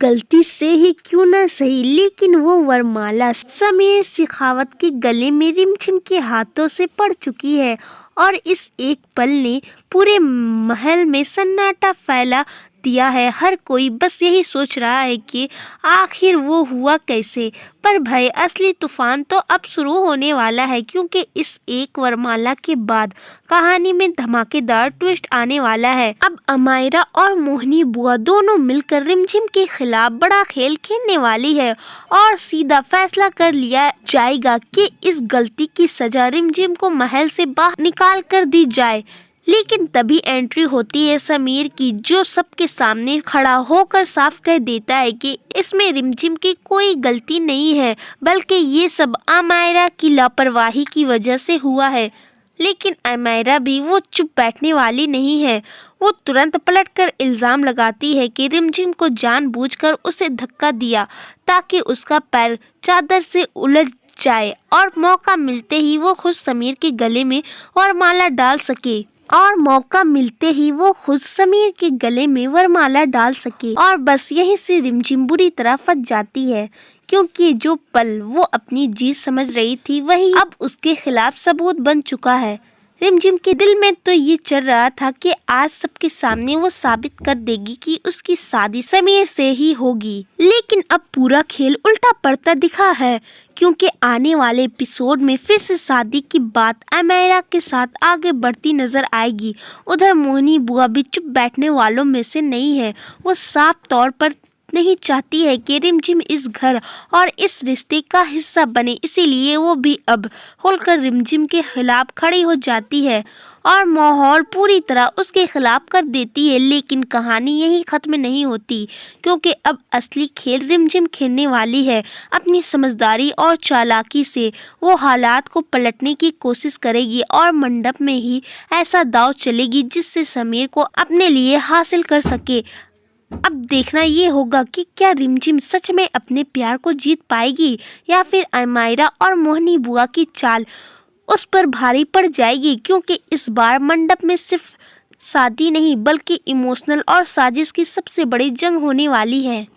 गलती से ही क्यों ना सही, लेकिन वो वरमाला समीर शेखावत के गले में रिमझिम के हाथों से पड़ चुकी है और इस एक पल ने पूरे महल में सन्नाटा फैला दिया है। हर कोई बस यही सोच रहा है कि आखिर वो हुआ कैसे। पर भाई असली तूफान तो अब शुरू होने वाला है, क्योंकि इस एक वरमाला के बाद कहानी में धमाकेदार ट्विस्ट आने वाला है। अब अमायरा और मोहिनी बुआ दोनों मिलकर रिमझिम के खिलाफ बड़ा खेल खेलने वाली है और सीधा फैसला कर लिया जाएगा कि इस गलती की सजा रिमझिम को महल से बाहर निकाल कर दी जाए। लेकिन तभी एंट्री होती है समीर की, जो सबके सामने खड़ा होकर साफ कह देता है कि इसमें रिमझिम की कोई गलती नहीं है, बल्कि ये सब अमायरा की लापरवाही की वजह से हुआ है। लेकिन अमायरा भी वो चुप बैठने वाली नहीं है। वो तुरंत पलटकर इल्जाम लगाती है कि रिमझिम को जानबूझकर उसे धक्का दिया ताकि उसका पैर चादर से उलझ जाए और मौका मिलते ही वो खुद समीर के गले में वरमाला डाल सके और बस यहीं से रिमझिम बुरी तरह फंस जाती है, क्योंकि जो पल वो अपनी जीत समझ रही थी वही अब उसके खिलाफ सबूत बन चुका है। रिमझिम के दिल में तो ये चल रहा था कि आज सबके सामने वो साबित कर देगी कि उसकी शादी समीर से ही होगी। लेकिन अब पूरा खेल उल्टा पड़ता दिखा है, क्योंकि आने वाले एपिसोड में फिर से शादी की बात अमायरा के साथ आगे बढ़ती नजर आएगी। उधर मोहिनी बुआ भी चुप बैठने वालों में से नहीं है। वो साफ तौर पर नहीं चाहती है कि रिमझिम इस घर और इस रिश्ते का हिस्सा बने, इसीलिए वो भी अब खुलकर रिमझिम के खिलाफ खड़ी हो जाती है और माहौल पूरी तरह उसके खिलाफ कर देती है। लेकिन कहानी यही खत्म नहीं होती, क्योंकि अब असली खेल रिमझिम खेलने वाली है। अपनी समझदारी और चालाकी से वो हालात को पलटने की कोशिश करेगी और मंडप में ही ऐसा दांव चलेगी जिससे समीर को अपने लिए हासिल कर सके। अब देखना ये होगा कि क्या रिमझिम सच में अपने प्यार को जीत पाएगी या फिर अमायरा और मोहिनी बुआ की चाल उस पर भारी पड़ जाएगी, क्योंकि इस बार मंडप में सिर्फ शादी नहीं बल्कि इमोशनल और साजिश की सबसे बड़ी जंग होने वाली है।